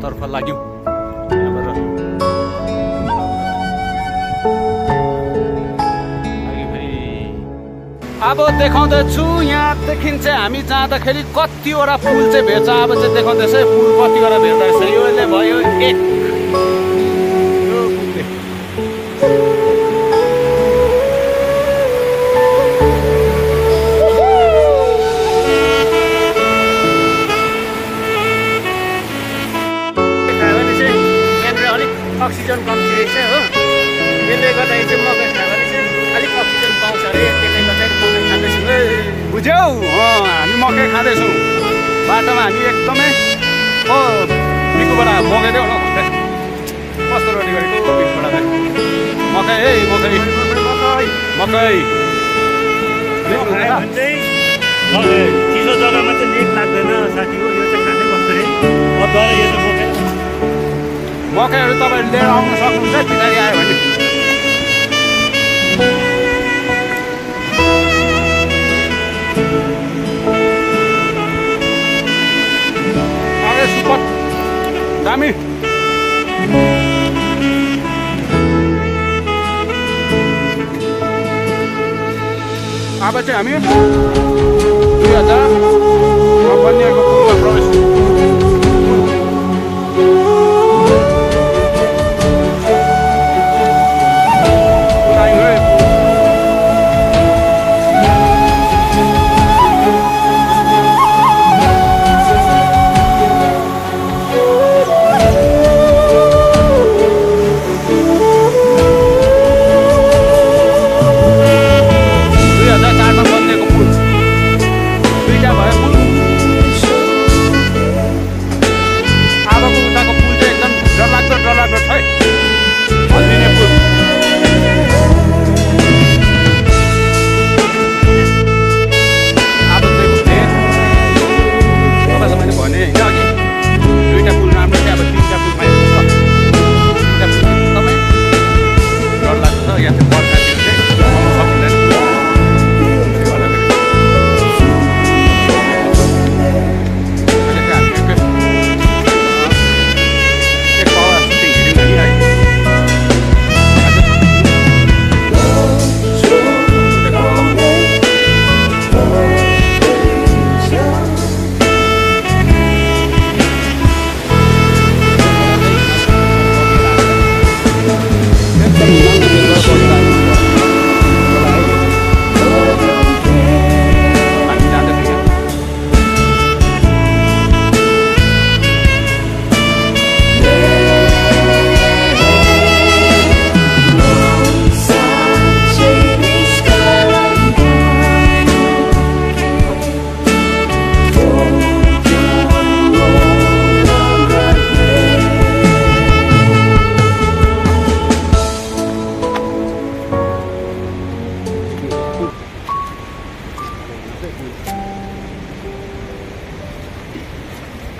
तर्फ लाग्यौँ। अब देखाउँदैछु यहाँदेखि चाहिँ हामी जाँदाखेरि कतिवटा पुल चाहिँ भेट्छ। अब चाहिँ देखाउँदैछ पुल कतिवटा भेट्दो रहेछ। योले भयो एक। अक्सिजन कम्ती रहेछ हो, त्यसले गर्दाखेरि चाहिँ मकै खायो भने चाहिँ अलिक अक्सिजन पाउँछ अरे, त्यसले गर्दाखेरि मकै खाँदैछौँ। बुझ्यौ? हामी मकै खाँदैछौँ बाटोमा। हामी एकदमै बिकुबाट मगाइदेऊ न भन्दै कस्तो रोटी गरेको बिकुबाट मकै है मकै मकै चिसो जग्गामा चाहिँ नेट लाग्दैन साथी हो, यो चाहिँ खानै पर्छ अरे। तर यो चाहिँ मकैहरू तपाईँहरू लिएर आउन सक्नुहुन्छ पछाडि आयो भने। अरे सुपर दामी। अब चाहिँ हामी 2000 बनिएको पुलमा प्रवेश।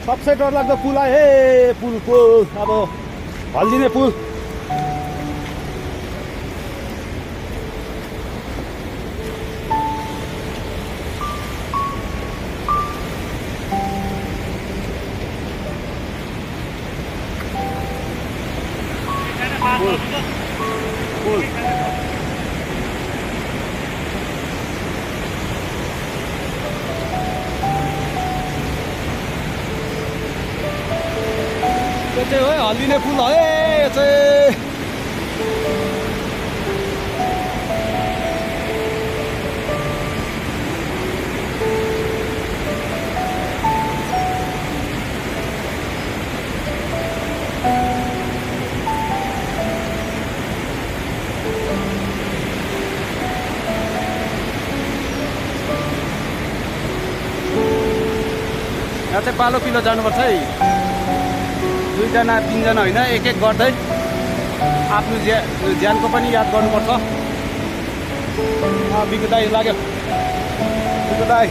सबसे डरलाग्दो पुल आयो हे पुलको अब हल्दिने पुल। त्यो चाहिँ हो हल्दिने पुल हो यो चाहिँ। यहाँ चाहिँ पालो पिलो जानुपर्छ है, 2 जना 3 जना होइन, एक एक गर्दै आफ्नो ज्यानको पनि याद गर्नुपर्छ। बिकु दाइ लाग्यो, बिकु दाइ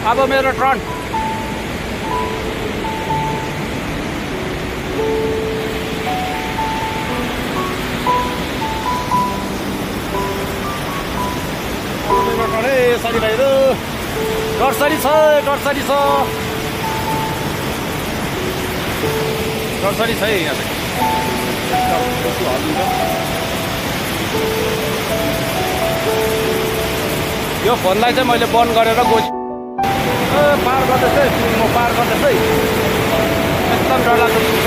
अब मेरो टर्न साथीभाइहरू डरसरी छ डरसरी छ डरसरी छ है यहाँ यो फोनलाई चाहिँ मैले बन्द गरेर गएँ पार गर्दैछ म पार गर्दैछ है एकदम डरलाग्दो छ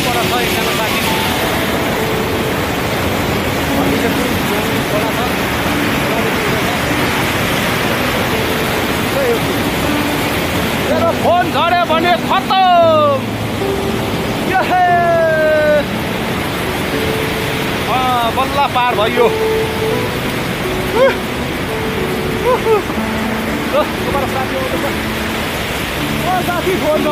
पर छ एकजना साथी मेरो फोन झऱ्यो भने खतम बल्ल पार भयो साथी फोन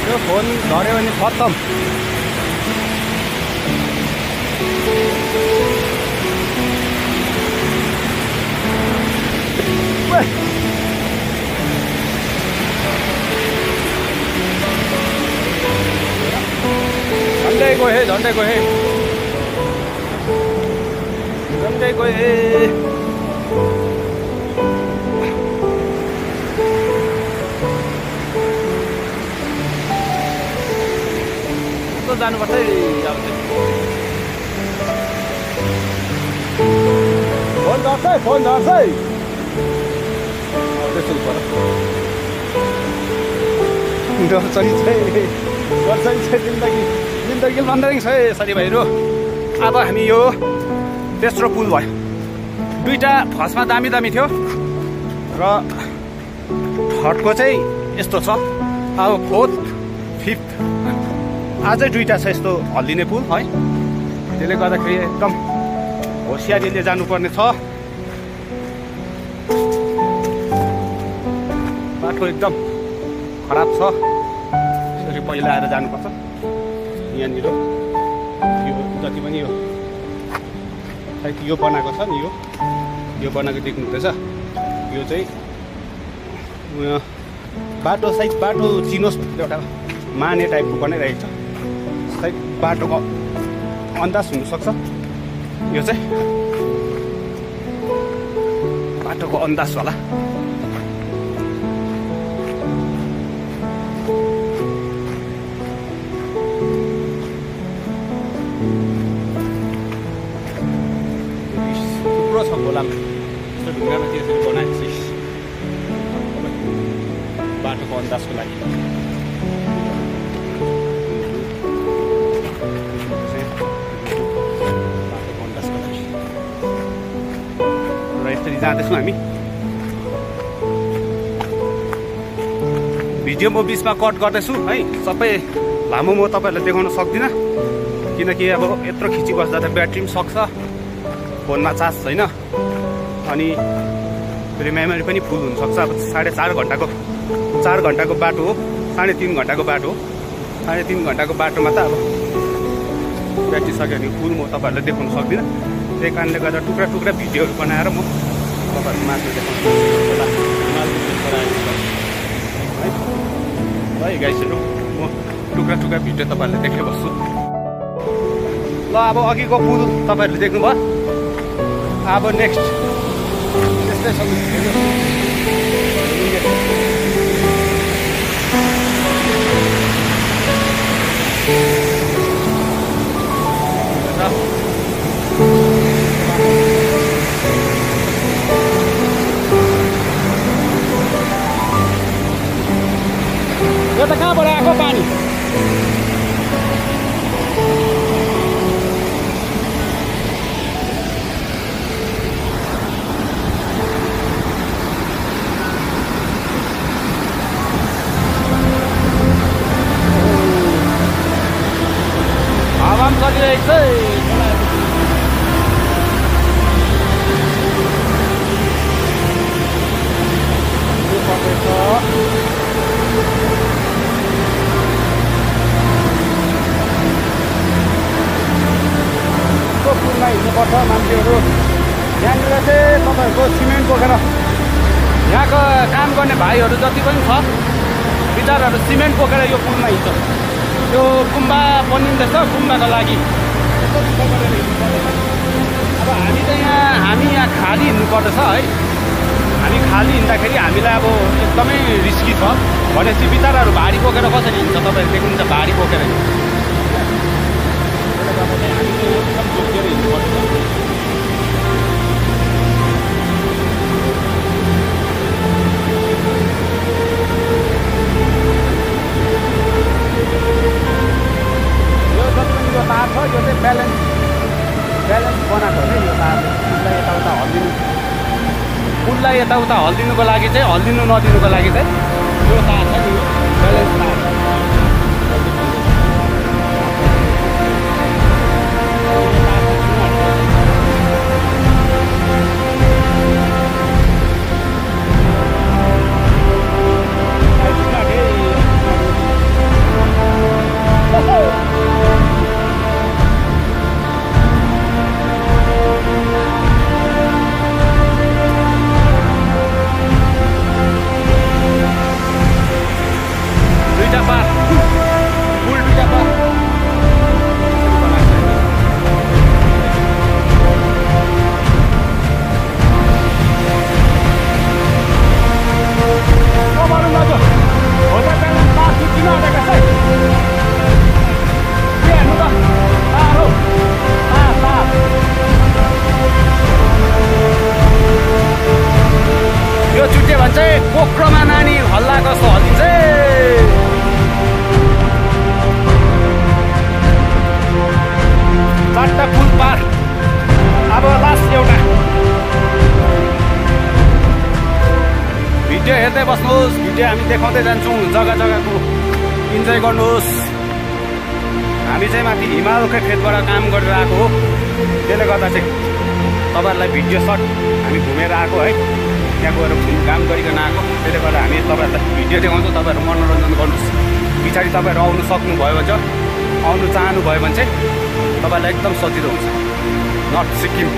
यो फोन झऱ्यो भने खतम झन्डै गए झन्डै गए झन्डै गए जानुपर्छ है अब चाहिँ फोन झर्छ है डरसरी छ जिन्दगी भन्दै छ है साथीभाइहरू अब हामी यो तेस्रो पुल भयो दुईटा फर्स्टमा दामी दामी थियो र थर्डको चाहिँ यस्तो छ अब फोर्थ फिफ्थ अझै दुईटा छ यस्तो हल्लिने पुल है त्यसले गर्दाखेरि एकदम होसियारीले जानुपर्ने छ बाटो एकदम खराब छ यसरी पहिला आएर जानुपर्छ यहाँनिर यो जति पनि यो सायद यो बनाएको छ नि यो बनाएको देख्नु हुँदैछ यो चाहिँ बाटो सायद बाटो चिनोस् एउटा माने टाइपको बनाइरहेको छ सायद बाटोको अन्दाज हुनसक्छ यो चाहिँ बाटोको अन्दाज होला थुप्रो छ खोलामा यस्तो ढुङ्गामा त्यसरी बनाएको छ बाटोको अन्दाजको लागि यसरी जाँदैछौँ हामी भिडियो म बिचमा कट गर्दैछु है सबै लामो म तपाईँहरूलाई देखाउन सक्दिनँ किनकि अब यत्रो खिची बस्दा त ब्याट्री पनि सक्छ फोनमा चार्ज छैन अनि फेरि मेमोरी पनि फुल हुनसक्छ अब 4.5 घन्टाको 4 घन्टाको बाटो हो 3.5 घन्टाको बाटो हो 3.5 घन्टाको बाटोमा त अब ब्याट्री सक्यो भने फुल म तपाईँहरूलाई देखाउन सक्दिनँ त्यही कारणले गर्दा टुक्रा टुक्रा भिडियोहरू बनाएर म तपाईँहरूको माझमा देखाउँछु है गाइसहरू म टुक्रा टुक्रा भिडियो तपाईँहरूले देख्दै बस्छु ल अब अघिको पुल तपाईँहरूले देख्नुभयो अब नेक्स्ट त्यस्तै छ यो त कहाँबाट आएको पानी हावा पनि चलिरहेको छ पर्छ मान्छेहरू। यहाँनिर चाहिँ तपाईँहरूको सिमेन्ट बोकेर यहाँको काम गर्ने भाइहरू जति पनि छ बिचाराहरू सिमेन्ट बोकेर यो पुलमा हिँड्छ। यो गुम्बा बनिँदैछ, गुम्बाको लागि अब हामी यहाँ खाली हिँड्नु पर्दछ है। हामी खाली हिँड्दाखेरि हामीलाई अब एकदमै रिस्की छ। भनेपछि बिचाराहरू भारी बोकेर कसरी हिँड्छ तपाईँहरू देख्नुहुन्छ, भारी बोकेर हिँड्छ। त्यसले गर्दा चाहिँ हामी एकदम जोगिएर हिँड्नुपर्छ। यो जति पनि यो तार छ यो चाहिँ ब्यालेन्स बनाएको हो यो तारले। पुललाई यताउता हल्दिनुको लागि चाहिँ हल्दिनु नदिनुको लागि चाहिँ यो तार छ नि, यो ब्यालेन्स तार। पोख्रोमा नानी हल्ला कस्तो हल्लिन्छ। चारवटा पुल पार। अब लास्ट एउटा भिडियो हेर्दै बस्नुहोस्। भिडियो हामी देखाउँदै जान्छौँ, जग्गा जग्गाको इन्जोय गर्नुहोस्। हामी चाहिँ माथि हिमालकै खेतबाट काम गरेर आएको हो। त्यसले गर्दा चाहिँ तपाईँहरूलाई भिडियो सर्ट हामी घुमेर आएको है, त्यहाँ गएर काम गरिकन आएको। त्यसले गर्दा हामी तपाईँहरूलाई भिडियो देखाउँछौँ, तपाईँहरू मनोरञ्जन गर्नुहोस्। पछाडि तपाईँहरू आउनु सक्नुभयो भने चाहिँ, आउनु चाहनुभयो भने चाहिँ तपाईँहरूलाई एकदम सजिलो हुन्छ। नर्थ सिक्किम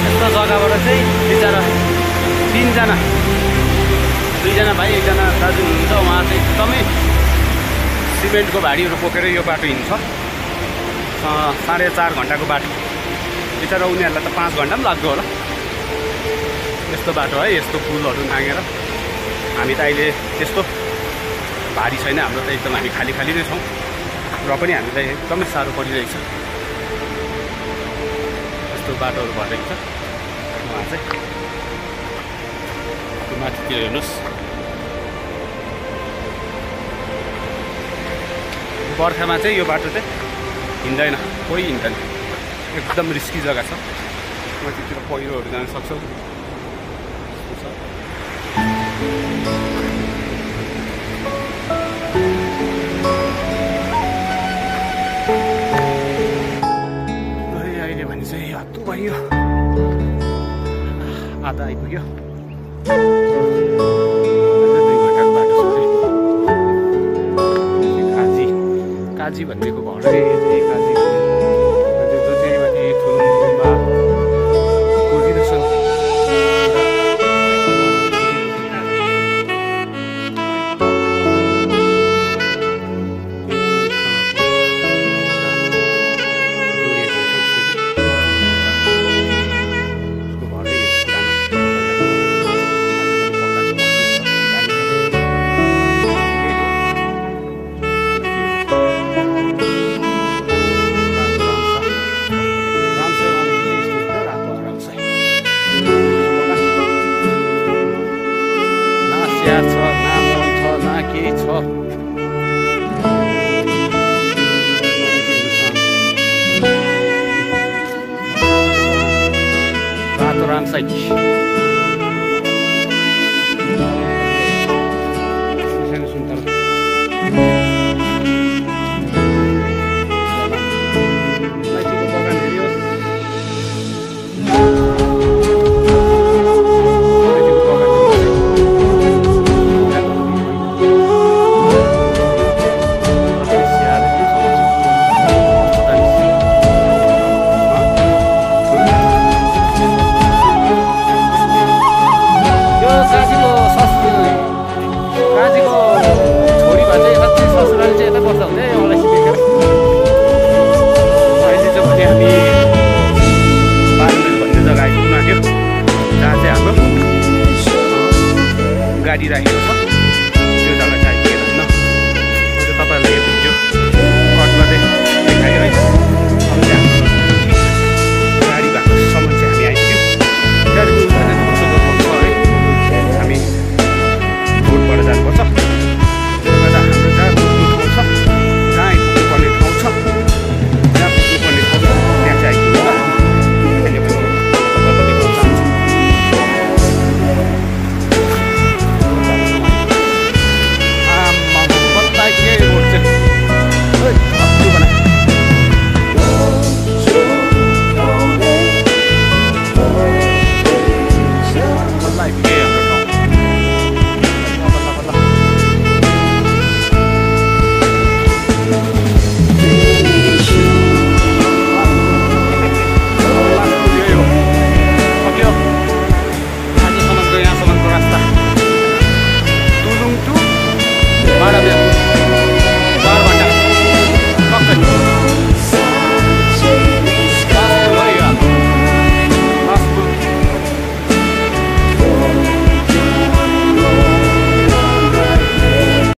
यस्तो जग्गाबाट चाहिँ बिचरा दुईजना भाइ एकजना दाजु हुनुहुन्छ। उहाँ चाहिँ एकदमै सिमेन्टको भारीहरू बोकेर यो बाटो हिँड्छ। 4.5 घन्टाको बाटो। बिचरा उनीहरूलाई त 5 घन्टा पनि लाग्यो होला यस्तो बाटो है, यस्तो पुलहरू नागेर। हामी त अहिले त्यस्तो भारी छैन हाम्रो त, एकदम हामी खाली नै छौँ। र पनि हामीलाई एकदमै साह्रो परिरहेछ। यस्तो बाटोहरू भइरहेको छ। उहाँ चाहिँ माथितिर हेर्नुहोस्, बर्खामा चाहिँ यो बाटो चाहिँ हिँड्दैन, कोही हिँड्दैन। एकदम रिस्की जग्गा छ। माथितिर पहिरोहरू जान सक्छ। अहिले भने चाहिँ हत्तु भयो, आधा आइपुग्यो। 2 घन्टाको बाटो छ। काजी भनेको घरै काजी रातो रामसाई